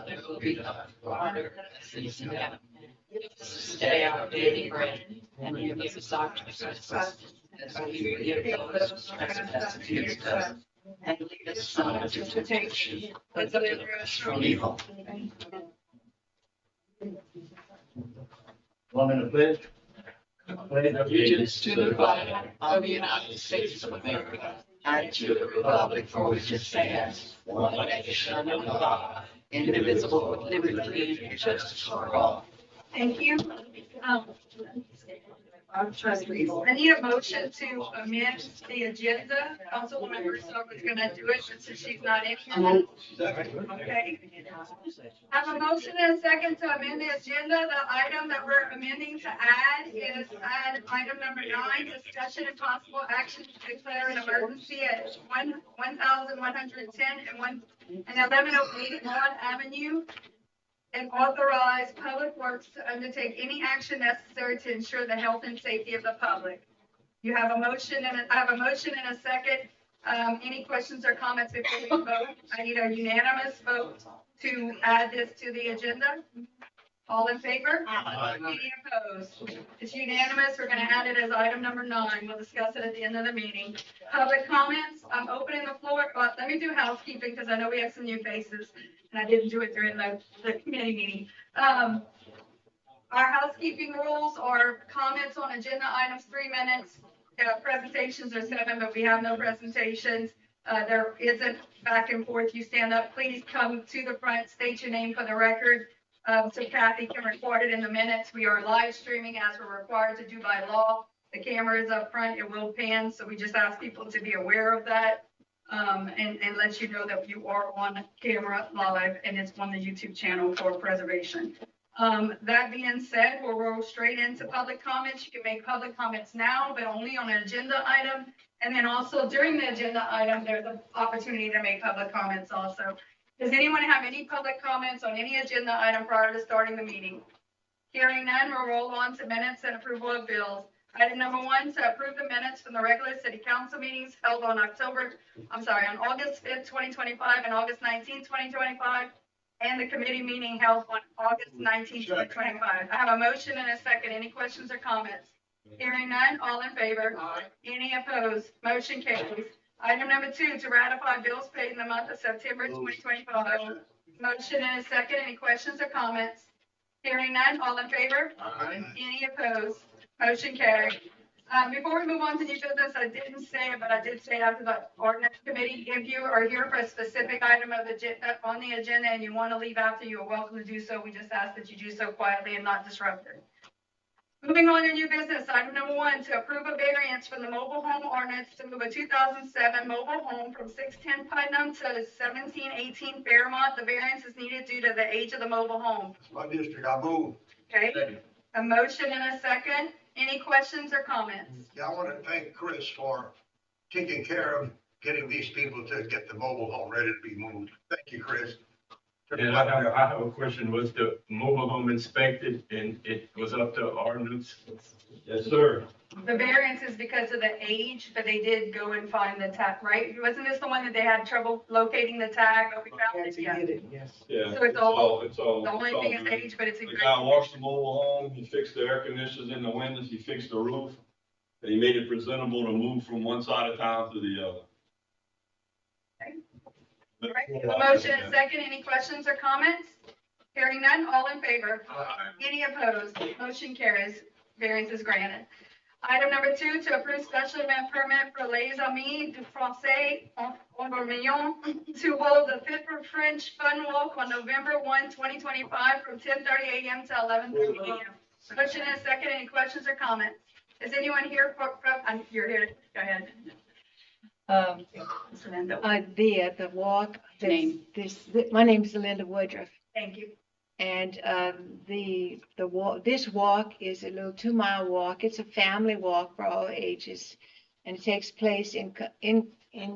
It will be done for our seas in heaven. Give us this day our daily bread, and give us our trespasses, as we forgive those who trespass against us. And lead us not into temptation, but deliver us from evil. One minute, please. Pledge allegiance to the flag of the United States of America and to the republic for which it stands, one nation under God, indivisible with liberty and justice for all. Thank you. I need a motion to amend the agenda. Councilwoman Russo is going to do it, but since she's not in here. Okay. I have a motion and a second to amend the agenda. The item that we're amending to add is item number 9, discussion and possible action to declare an emergency at 1,110 and 1108 Lawn Avenue, and authorize Public Works to undertake any action necessary to ensure the health and safety of the public. You have a motion and I have a motion and a second. Any questions or comments before we vote? I need a unanimous vote to add this to the agenda. All in favor? Aye. Any opposed? It's unanimous. We're going to add it as item number 9. We'll discuss it at the end of the meeting. Public comments. I'm opening the floor. Let me do housekeeping because I know we have some new faces and I didn't do it during the committee meeting. Our housekeeping rules are comments on agenda items 3 minutes. Presentations are 7, but we have no presentations. There isn't back and forth. You stand up. Please come to the front. State your name for the record. So Kathy can record it in the minutes. We are live streaming as we're required to do by law. The camera is up front. It will pan. So we just ask people to be aware of that and let you know that you are on camera live and it's on the YouTube channel for preservation. That being said, we'll roll straight into public comments. You can make public comments now, but only on an agenda item. And then also during the agenda item, there's an opportunity to make public comments also. Does anyone have any public comments on any agenda item prior to starting the meeting? Hearing none, we'll roll on to minutes and approval of bills. Item number 1, to approve the minutes from the regular city council meetings held on August 5th, 2025 and August 19th, 2025, and the committee meeting held on August 19th, 2025. I have a motion and a second. Any questions or comments? Hearing none, all in favor? Aye. Any opposed? Motion carries. Item number 2, to ratify bills paid in the month of September 2025. Motion and a second. Any questions or comments? Hearing none, all in favor? Aye. Any opposed? Motion carried. Before we move on to new business, I didn't say it, but I did say after the ordinance committee, if you are here for a specific item of on the agenda and you want to leave after, you are welcome to do so. We just ask that you do so quietly and not disrupted. Moving on to new business, item number 1, to approve a variance from the mobile home ordinance to move a 2007 mobile home from 610 Putnam to 1718 Fairmont. The variance is needed due to the age of the mobile home. My district, I move. Okay, a motion and a second. Any questions or comments? Yeah, I want to thank Chris for taking care of getting these people to get the mobile home ready to be moved. Thank you, Chris. And I have a question. Was the mobile home inspected and it was up to ordinance? Yes, sir. The variance is because of the age, but they did go and find the tag, right? Wasn't this the one that they had trouble locating the tag, but we found it? Yeah. Yes. Yeah. So it's all, it's all. the only it's all thing is good. age, but it's a The great. guy washed the mobile home, he fixed the air conditioners in the windows, he fixed the roof, and he made it presentable to move from one side of town to the other. All right, a motion and second. Any questions or comments? Hearing none, all in favor? Any opposed? Motion carries. Variance is granted. Item number 2, to approve special event permit for Les Amis du Français en Bourguignon to hold the Fit for French Fun Walk on November 1, 2025 from 10:30 a.m. to 11:30 a.m. Motion and second. Any questions or comments? Is anyone here you're here. Go ahead. Linda. The walk. My name is Linda Woodruff, Thank you. and the walk. This walk is a little 2-mile walk. It's a family walk for all ages, and it takes place in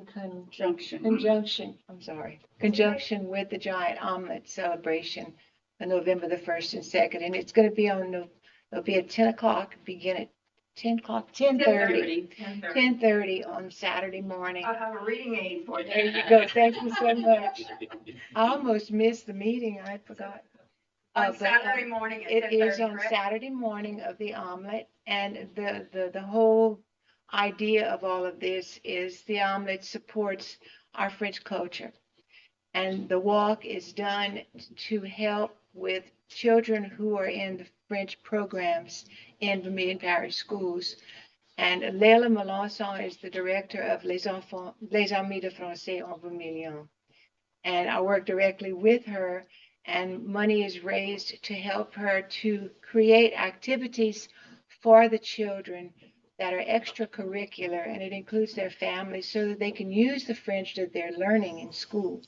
conjunction. Conjunction with the Giant Omelet celebration on November the 1st and 2nd, and it's going to be it'll be at 10 o'clock. Begin at 10 o'clock, 10:30. 10:30 on Saturday morning. I'll have a reading aid for There you. you go. Thank you so much. I almost missed the meeting. I forgot. On But, Saturday morning at It 10:30, is on correct? Saturday morning of the omelet, and the whole idea of all of this is the omelet supports our French culture. And the walk is done to help with children who are in the French programs in Vermilion Parish schools. And Leila Melançon is the director of Les Amis de Français en Vermilion. And I work directly with her, and money is raised to help her to create activities for the children that are extracurricular, and it includes their families so that they can use the French that they're learning in school.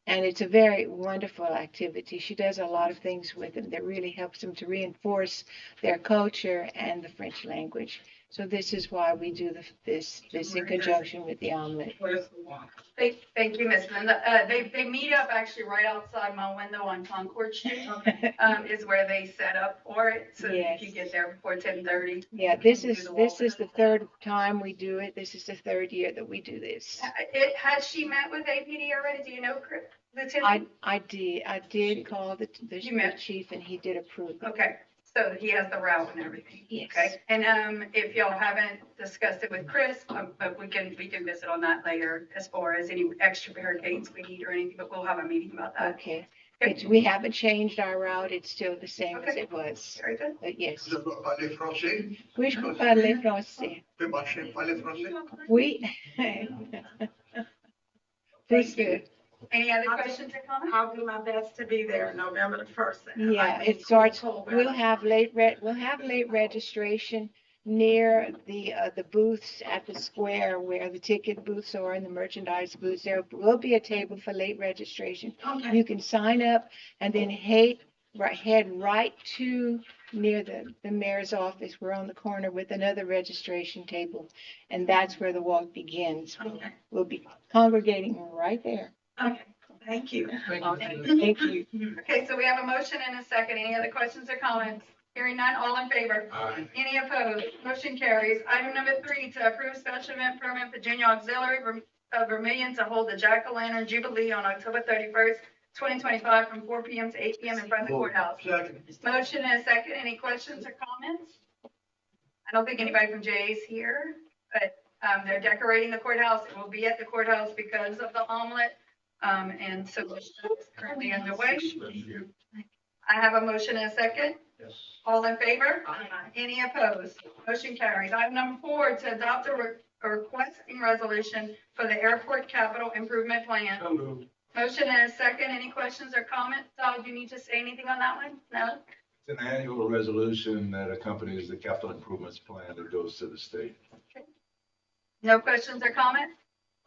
And it's a very wonderful activity. She does a lot of things with them that really helps them to reinforce their culture and the French language. So this is why we do this in conjunction with the omelet. Thank you, Miss Linda. They meet up actually right outside my window on Concord Street, is where they set up for it. So if you Yes. get there before 10:30. Yeah, this is the third time we do it. This is the third year that we do this. Has she met with APD already? Do you know, I Lieutenant? did call the You met. chief, and he did approve it. Okay, so he has the route and everything. Yes. Okay, and if y'all haven't discussed it with Chris, but we can visit on that later as far as any extra barricades we need or anything, but we'll have a meeting about that. Okay. We haven't changed our route. It's still the same as Okay. it was. Very good. But yes. Je ne dois parler français. Oui, je peux parler français. Tu marches parler français. Oui. This, Any other questions or comments? I'll do my best to be there November the 1st. yeah, it starts, we'll have late registration near the booths at the square where the ticket booths are and the merchandise booths. There will be a table for late registration. Okay, You can sign up and then head right to near the mayor's office. We're on the corner with another registration table, and that's where the walk begins. okay, We'll be congregating right there. okay. Thank you. Thank you. Okay, so we have a motion and a second. Any other questions or comments? Hearing none, all in favor? Aye. Any opposed? Motion carries. Item number 3, to approve special event permit for Junior Auxiliary of Vermilion to hold the Jack-o'-lantern Jubilee on October 31st, 2025, from 4 p.m. to 8 p.m. in front of the courthouse. Second. Motion and a second. Any questions or comments? I don't think anybody from Jay is here, but they're decorating the courthouse. It will be at the courthouse because of the omelet. And so it's currently underway. I have a motion and a second. Yes. All in favor? Any opposed? Motion carries. Item number 4, to adopt a requesting resolution for the airport capital improvement plan. So moved. Motion and a second. Any questions or comments? Todd, do you need to say anything on that one? No? It's an annual resolution that accompanies the capital improvements plan that goes to the state. No questions or comments?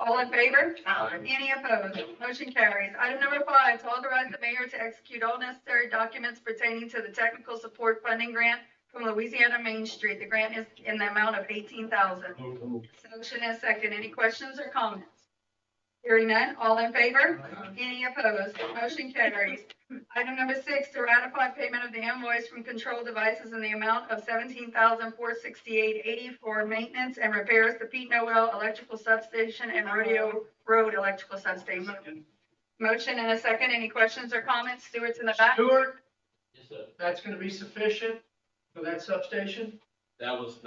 All in favor? Aye. Any opposed? Motion carries. Item number 5, to authorize the mayor to execute all necessary documents pertaining to the technical support funding grant from Louisiana Main Street. The grant is in the amount of $18,000. Motion and second. Any questions or comments? Hearing none. All in favor? Any opposed? Motion carries. Item number 6, to ratify payment of the invoice from Control Devices in the amount of $17,468.80 for maintenance and repairs to Pete Noel Electrical Substation and Rodeo Road Electrical Substation. Motion and a second. Any questions or comments? Stewart's in the back. Stuart, that's gonna be sufficient for that substation? That was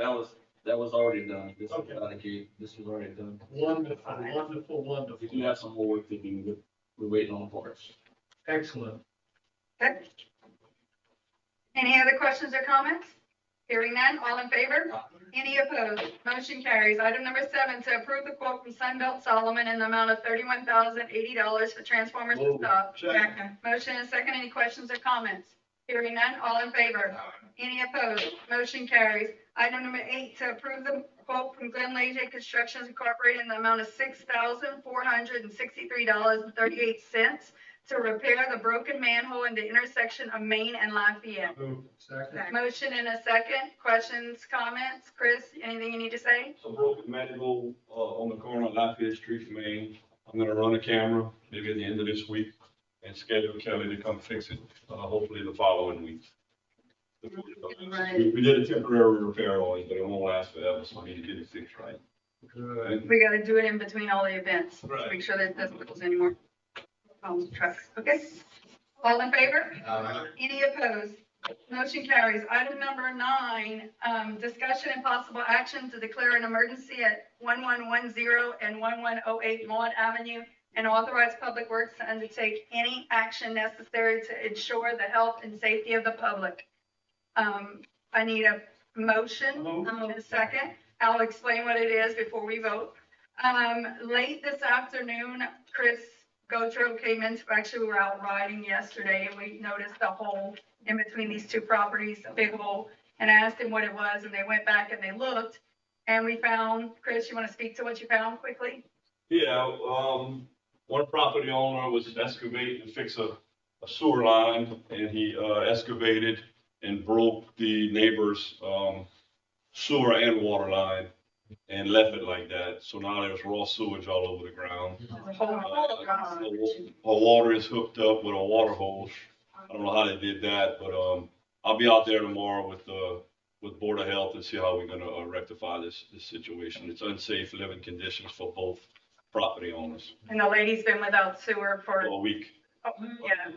already done. This is Okay. out of gate. This was already done. Wonderful, wonderful, We wonderful. do have some more work to do, but we're waiting on parts. Excellent. Okay. Any other questions or comments? Hearing none. All in favor? Any opposed? Motion carries. Item number 7, to approve the quote from Sunbelt Solomon in the amount of $31,080 for transformers and stuff. Second. Motion and second. Any questions or comments? Hearing none. All in favor? Any opposed? Motion carries. Item number 8, to approve the quote from Glen Leger Constructions Incorporated in the amount of $6,463.38 to repair the broken manhole in the intersection of Main and Lafayette. Second. Motion and a second. Questions, comments? Chris, anything you need to say? Some broken manhole, on the corner of Lafayette Street, Maine. I'm gonna run a camera maybe at the end of this week and schedule Kelly to come fix it, hopefully the following week. We did a temporary repair on it, but it won't last forever, so we need to get it fixed right. We gotta do it in between all the events, to Right. make sure that it doesn't cause any more trucks, okay? All in favor? Any opposed? Motion carries. Item number 9, discussion and possible action to declare an emergency at 1110 and 1108 Maud Avenue and authorize Public Works to undertake any action necessary to ensure the health and safety of the public. I need a motion and a second. I'll explain what it is before we vote. Late this afternoon, Chris Gotro came in, actually we were out riding yesterday and we noticed a hole in between these two properties, a big hole. And I asked him what it was and they went back and they looked and we found, Chris, you want to speak to what you found quickly? Yeah, one property owner was excavating to fix a sewer line, and he excavated and broke the neighbor's sewer and water line and left it like that. So now there's raw sewage all over the ground. Her water is hooked up with a water hose. I don't know how they did that, but I'll be out there tomorrow with Board of Health and see how we're gonna rectify this situation. It's unsafe living conditions for both property owners And the lady's been without sewer for for, a week. yeah,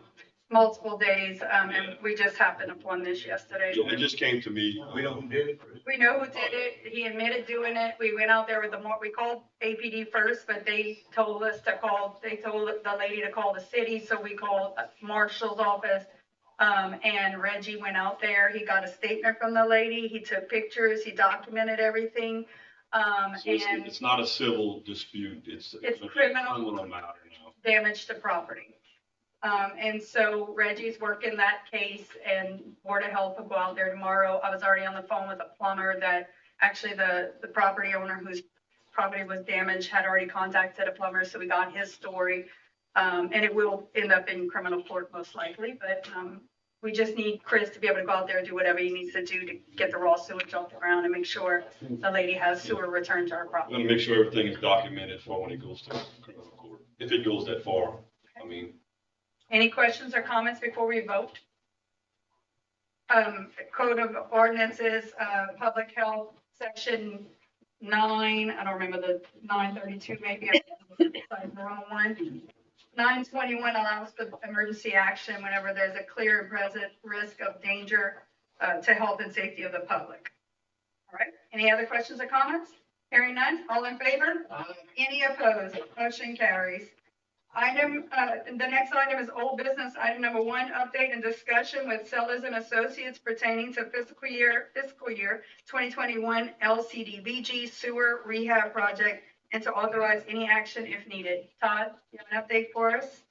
multiple days. And we just happened upon this yesterday. It just came to me. We know who did it. We know who did it. He admitted doing it. We went out there with we called APD first, but they told us to call, they told the lady to call the city. So we called Marshall's office. And Reggie went out there. He got a statement from the lady. He took pictures. He documented everything. So And it's not a civil dispute. It's a criminal matter now. damage to property. And so Reggie's working that case and Board of Health will go out there tomorrow. I was already on the phone with a plumber that actually the property owner whose property was damaged had already contacted a plumber, so we got his story. And it will end up in criminal court most likely, but, we just need Chris to be able to go out there and do whatever he needs to do to get the raw sewage off the ground and make sure the lady has sewer returned to her I'm property. gonna make sure everything is documented for when it goes to criminal court, if it goes that far. I mean, Any questions or comments before we vote? Code of ordinances, public health, section 9, I don't remember the 932 maybe, I'm the wrong one. 921 allows for emergency action whenever there's a clear and present risk of danger to health and safety of the public. All right, any other questions or comments? Hearing none, all in favor? Any opposed? Motion carries. The next item is old business. Item number 1, update and discussion with Sellers and Associates pertaining to fiscal year 2021 LCDBG sewer rehab project and to authorize any action if needed. Todd, you have an update for us?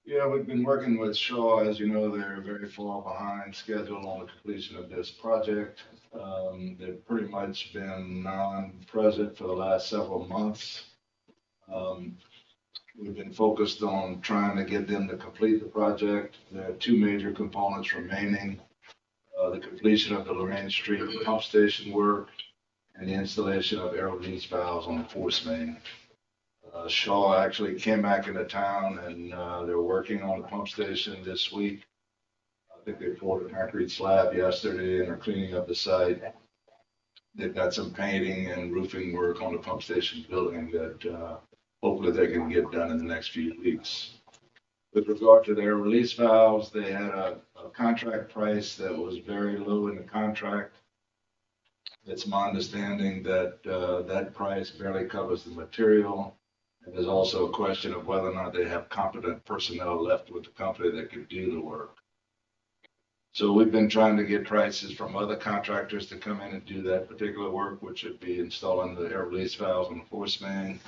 Yeah, we've been working with Shaw. As you know, they're very far behind schedule on the completion of this project. They've pretty much been non-present for the last several months. We've been focused on trying to get them to complete the project. There are 2 major components remaining. The completion of the Lorraine Street pump station work and the installation of air release valves on the force main. Shaw actually came back into town and they're working on the pump station this week. I think they poured a concrete slab yesterday and are cleaning up the site. They've got some painting and roofing work on the pump station building that hopefully they can get done in the next few weeks. With regard to their release valves, they had a contract price that was very low in the contract. It's my understanding that that price barely covers the material. And there's also a question of whether or not they have competent personnel left with the company that could do the work. So we've been trying to get prices from other contractors to come in and do that particular work, which would be installing the air release valves on the force main.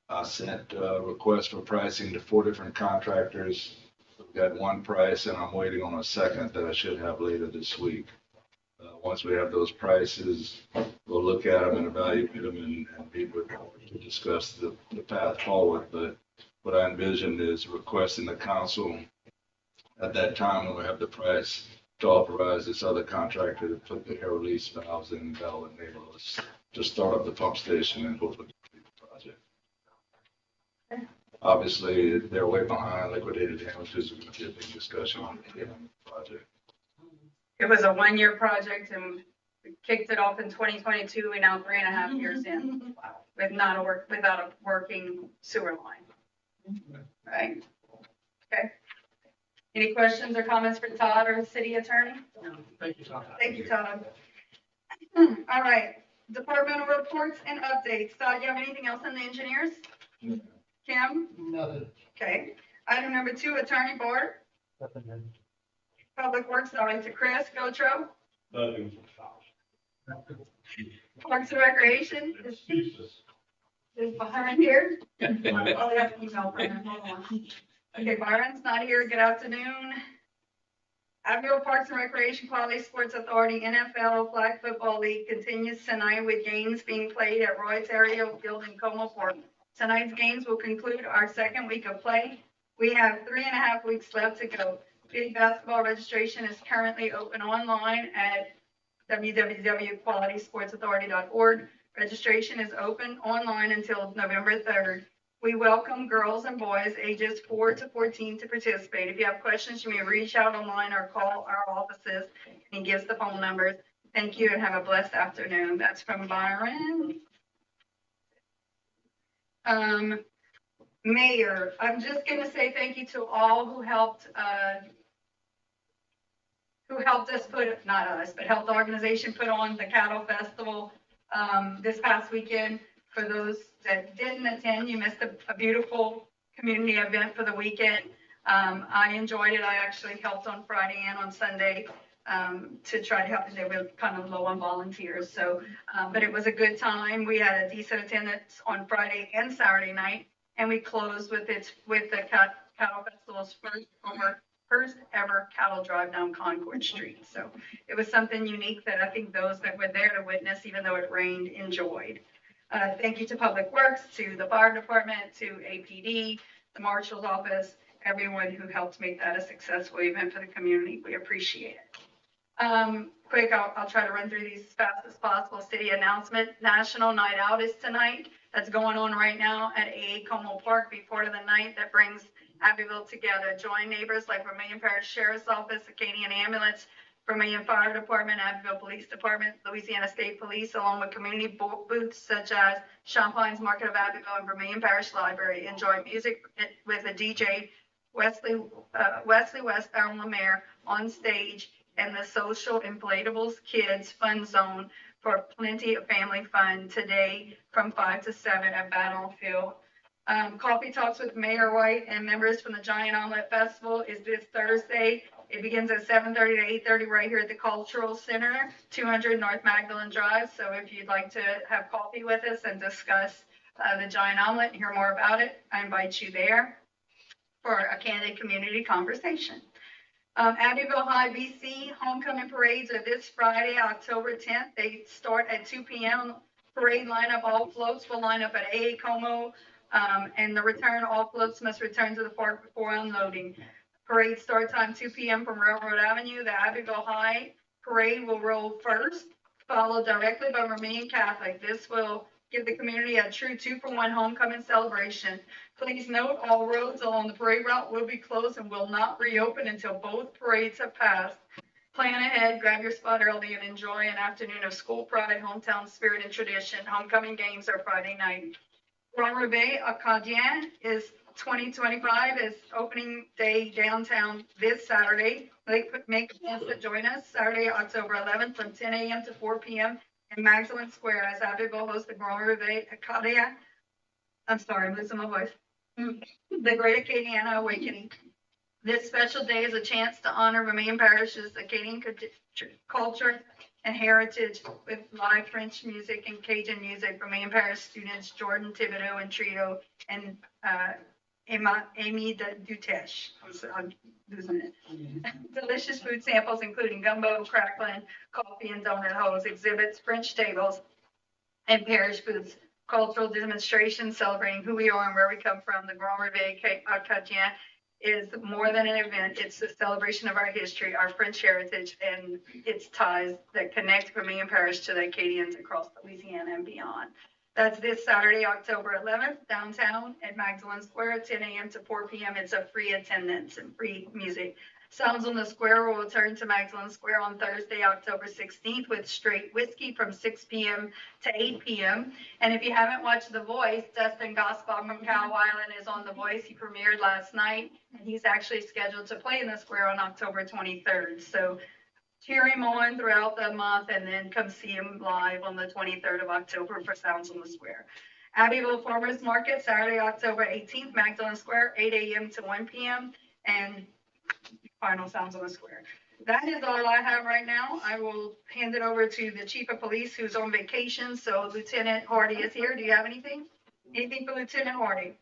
I sent a request for pricing to 4 different contractors. We've got 1 price and I'm waiting on a second that I should have later this week. Once we have those prices, we'll look at them and evaluate them and meet with them to discuss the path forward. But what I envision is requesting the council at that time when we have the price to authorize this other contractor to put the air release valves in. That will enable us to start up the pump station and hopefully complete the project. Obviously, they're way behind. Liquidated damages are going to be a big discussion on the project. It was a one-year project and we kicked it off in 2022. We're now 3.5 years in without a working sewer line. Right? Okay. Any questions or comments for Todd or the city attorney? Thank you, Tom. Thank you, Todd. All right, departmental reports and updates. Todd, you have anything else on the engineers? Kim? Nothing. Okay. Item number 2, Attorney Bart. Public Works, all right, to Chris Gotro. Nothing. Parks and Recreation is behind here. Oh, they have to email from him. Hold on. Okay, Byron's not here. Good afternoon. Abbeville Parks and Recreation Quality Sports Authority NFL Flag Football League continues tonight with games being played at Roy's Area Field in Como Park. Tonight's games will conclude our second week of play. We have 3.5 weeks left to go. Big basketball registration is currently open online at www.qualitysportsauthority.org. Registration is open online until November 3rd. We welcome girls and boys ages 4 to 14 to participate. If you have questions, you may reach out online or call our offices, and he gives the phone numbers. Thank you and have a blessed afternoon. That's from Byron. Mayor, I'm just going to say thank you to all who helped us put, not us, but helped the organization put on the Cattle Festival this past weekend. For those that didn't attend, you missed a beautiful community event for the weekend. I enjoyed it. I actually helped on Friday and on Sunday to try to help. They were kind of low on volunteers. So, but it was a good time. We had a decent attendance on Friday and Saturday night, and we closed with the Cattle Festival's first ever cattle drive down Concord Street. So it was something unique that I think those that were there to witness, even though it rained, enjoyed. Thank you to Public Works, to the fire department, to APD, the marshal's office, everyone who helped make that a successful event for the community. We appreciate it. Quick, I'll try to run through these as fast as possible. City announcement, National Night Out is tonight. That's going on right now at AA Como Park, be part of the night that brings Abbeville together. Join neighbors like Vermilion Parish Sheriff's Office, Acadian Ambulance, Vermilion Fire Department, Abbeville Police Department, Louisiana State Police, along with community booths such as Champlain's Market of Abbeville and Vermilion Parish Library. Enjoy music with a DJ, Wesley West, Aaron Lemaire on stage, and the Social Inflatables Kids Fun Zone for plenty of family fun today from 5 to 7 at Battlefield. Coffee Talks with Mayor White and members from the Giant Omelet Festival is this Thursday. It begins at 7:30 to 8:30 right here at the Cultural Center, 200 North Magdalen Drive. So if you'd like to have coffee with us and discuss the Giant Omelet and hear more about it, I invite you there for a candid community conversation. Abbeville High BC homecoming parades are this Friday, October 10th. They start at 2 p.m. Parade lineup, all floats will line up at AA Como, and all floats must return to the park before unloading. Parade start time 2 p.m. from Railroad Avenue. The Abbeville High parade will roll first, followed directly by Vermilion Catholic. This will give the community a true 2-for-1 homecoming celebration. Please note all roads along the parade route will be closed and will not reopen until both parades have passed. Plan ahead, grab your spot early, and enjoy an afternoon of school pride, hometown spirit, and tradition. Homecoming games are Friday night. Grand Reveille Acadien is 2025 is opening day downtown this Saturday. Make plans to join us Saturday, October 11th from 10 a.m. to 4 p.m. in Magdalen Square as Abbeville hosts the Grand Reveille Acadien. I'm sorry, I'm losing my voice. The Great Acadiana Awakening. This special day is a chance to honor Vermilion Parish's Acadian culture and heritage with live French music and Cajun music. Vermilion Parish students Jordan Thibodeau and Trio and Amy Dutesh. I'm losing it. Delicious food samples including gumbo, crackling, coffee, and donut holes, exhibits, French tables, and parish foods. Cultural demonstrations celebrating who we are and where we come from. The Grand Reveille Acadien is more than an event. It's a celebration of our history, our French heritage, and its ties that connect Vermilion Parish to the Acadians across Louisiana and beyond. That's this Saturday, October 11th, downtown at Magdalen Square, 10 a.m. to 4 p.m. It's a free attendance and free music. Sounds on the Square will return to Magdalen Square on Thursday, October 16th with straight whiskey from 6 p.m. to 8 p.m. And if you haven't watched The Voice, Dustin Gospel from Cow Island is on The Voice. He premiered last night, and he's actually scheduled to play in the Square on October 23rd. So cheer him on throughout the month and then come see him live on the 23rd of October for Sounds on the Square. Abbeville Farmers Market, Saturday, October 18th, Magdalen Square, 8 a.m. to 1 p.m. And final Sounds on the Square. That is all I have right now. I will hand it over to the Chief of Police who's on vacation. So Lieutenant Hardy is here. Do you have anything? Anything for Lieutenant Hardy?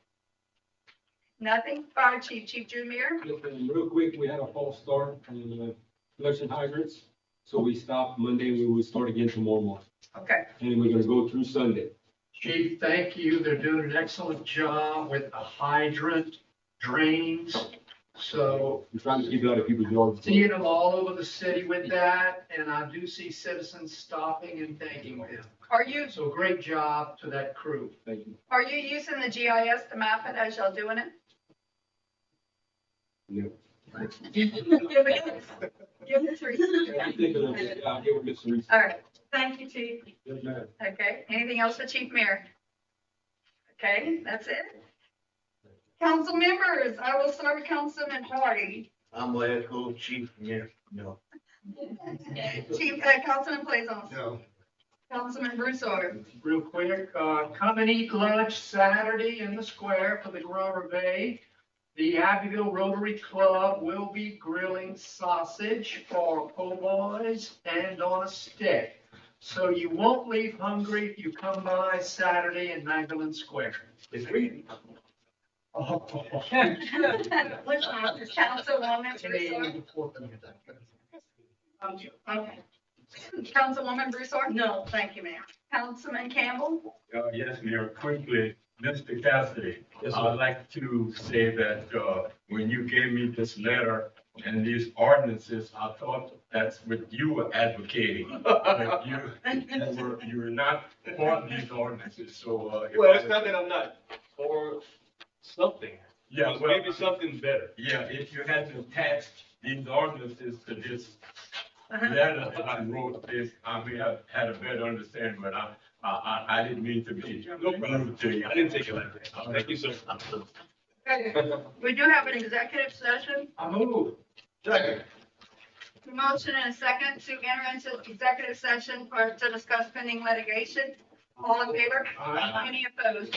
Nothing? Fire Chief, Chief Jameer? Listen, real quick, we had a false start on the flushing hydrants. So we stopped Monday, we will start again tomorrow morning. Okay. And we're gonna go through Sunday. Chief, thank you. They're doing an excellent job with the hydrant drains. So We're trying to keep it out of people's yards. seeing them all over the city with that, and I do see citizens stopping and thanking them. Are you So great job to that crew. Thank you. Are you using the GIS to map it as y'all doing it? Yeah. Give it three. I think of it, I'll get with Mr. Reese. All right. Thank you, Chief. Yes, ma'am. Okay. Anything else for Chief Mayor? Okay, that's it. Council members, I will start with Councilman Hardy. I'm gonna echo Chief, yeah, no. Chief, Councilman Plaisance. No. Councilman Broussard. Real quick, come and eat lunch Saturday in the square for the Grover Bay. The Abbeville Rotary Club will be grilling sausage for po' boys and on a stick. So you won't leave hungry if you come by Saturday in Magdalen Square. It's free. Councilwoman Broussard. Okay. Councilwoman Broussard? No, thank you, ma'am. Councilman Campbell? Yes, Mayor, quickly, Mr. Cassidy, Yes, sir. I'd like to say that, when you gave me this letter and these ordinances, I thought that's what you were advocating. But you were not for these ordinances, so, Well, it's not that I'm not for something. Yeah, But well, maybe something better. yeah, if you had attached these ordinances to this letter that I wrote, this, I may have had a better understanding, but I didn't mean to be rude to you. I didn't take it like that. Thank you, sir. We do have an executive session. I move. Second. Motion and a second to enter into executive session to discuss pending litigation. All in favor? Aye. Any opposed?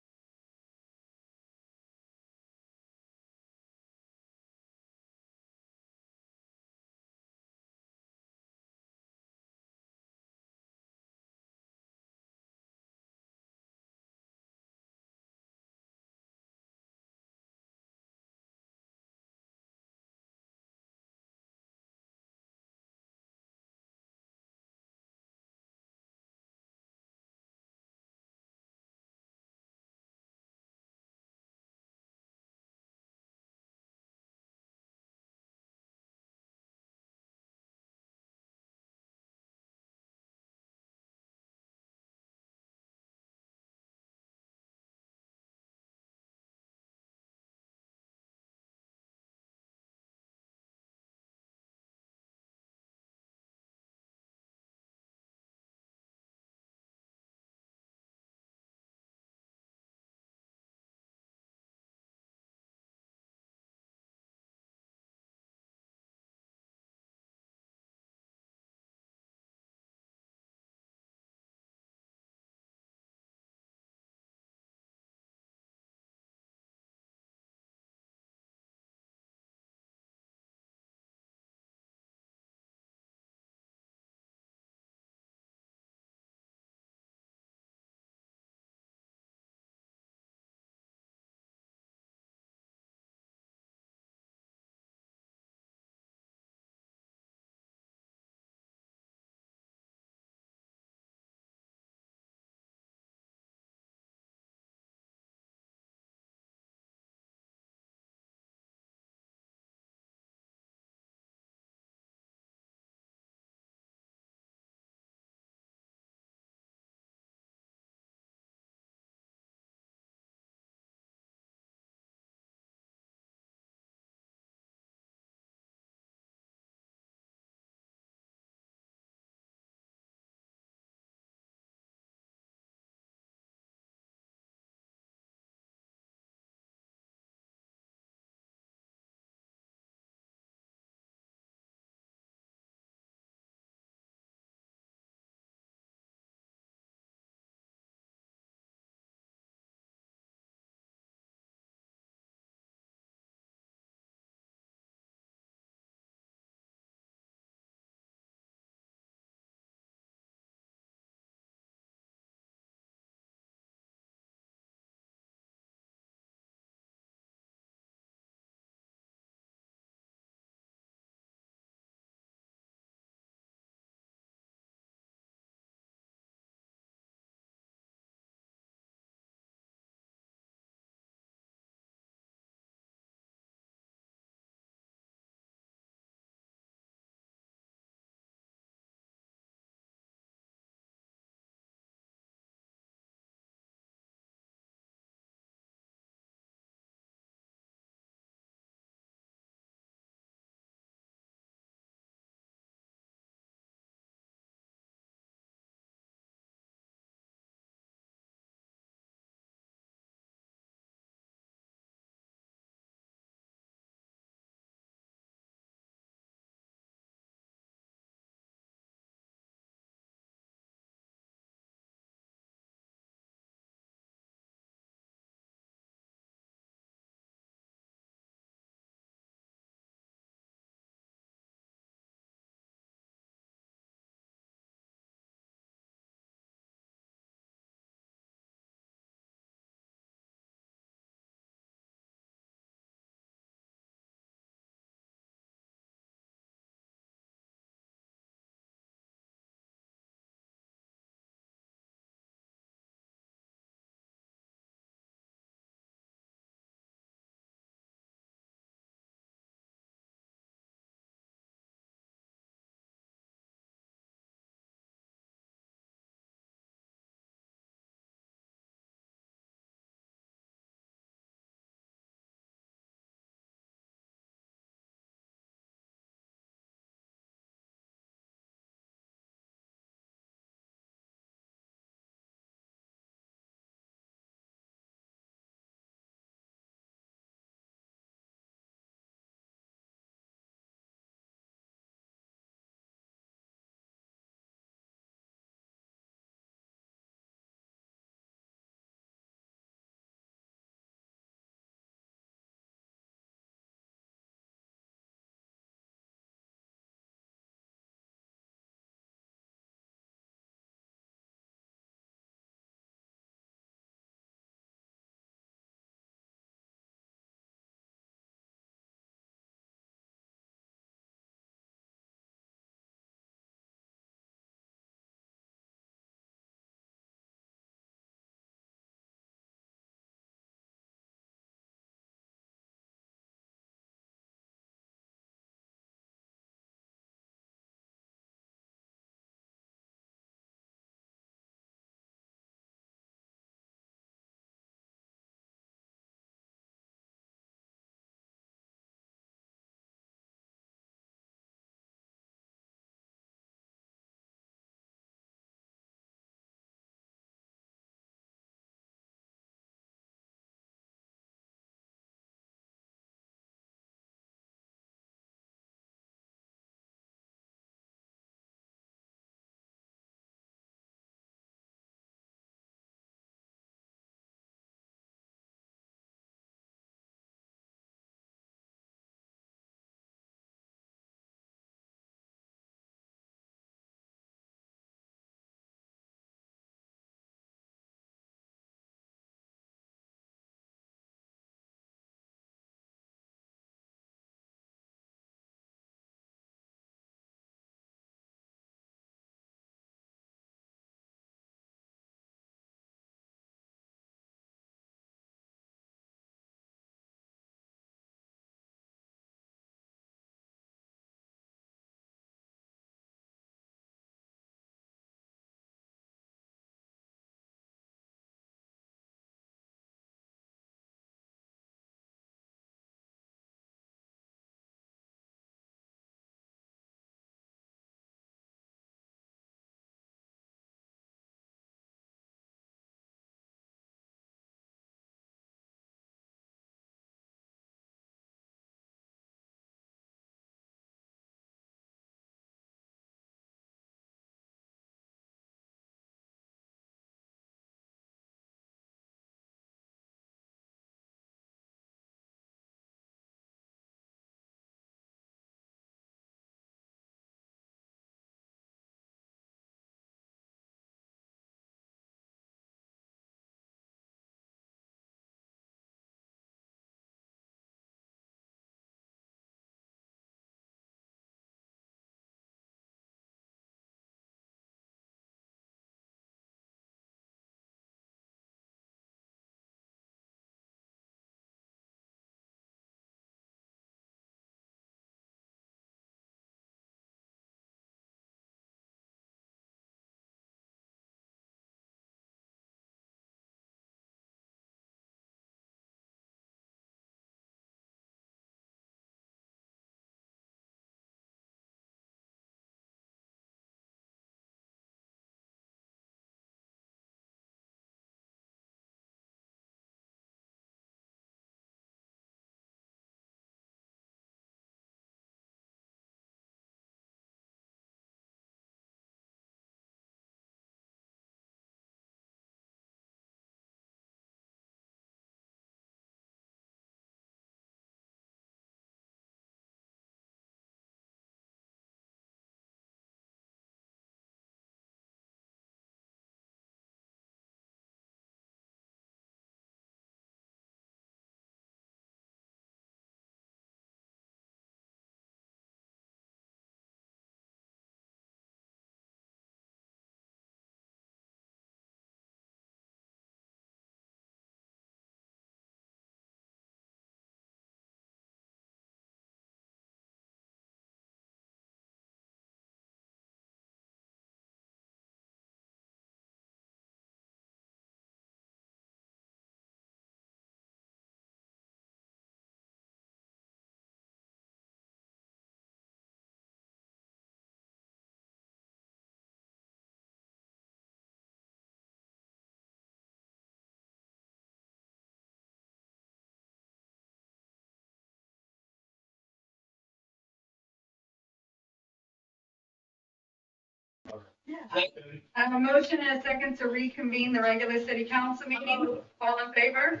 I have a motion and a second to reconvene the regular city council meeting. All in favor?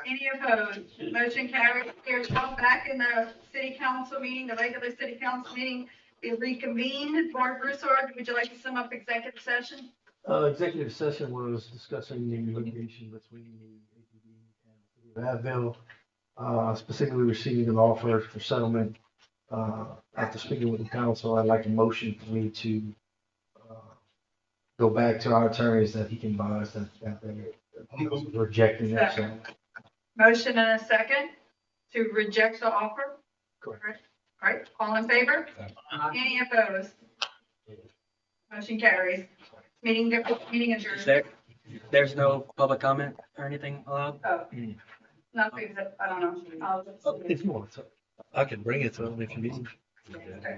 Any opposed? Motion carries. We're now back in the city council meeting, the regular city council meeting is reconvened. Board Broussard, would you like to sum up executive session? Executive session was discussing the litigation between the APD and the Abbeville, specifically receiving an offer for settlement. After speaking with the council, I'd like a motion for me to go back to our attorneys that he can advise that they're rejecting it. So, Motion and a second to reject the offer? correct. All right, all in favor? Any opposed? Motion carries. Meeting adjourned. There's no public comment or anything allowed? Oh, nothing, I don't know. I'll just- If you want to. I can bring it to them if you need. Okay.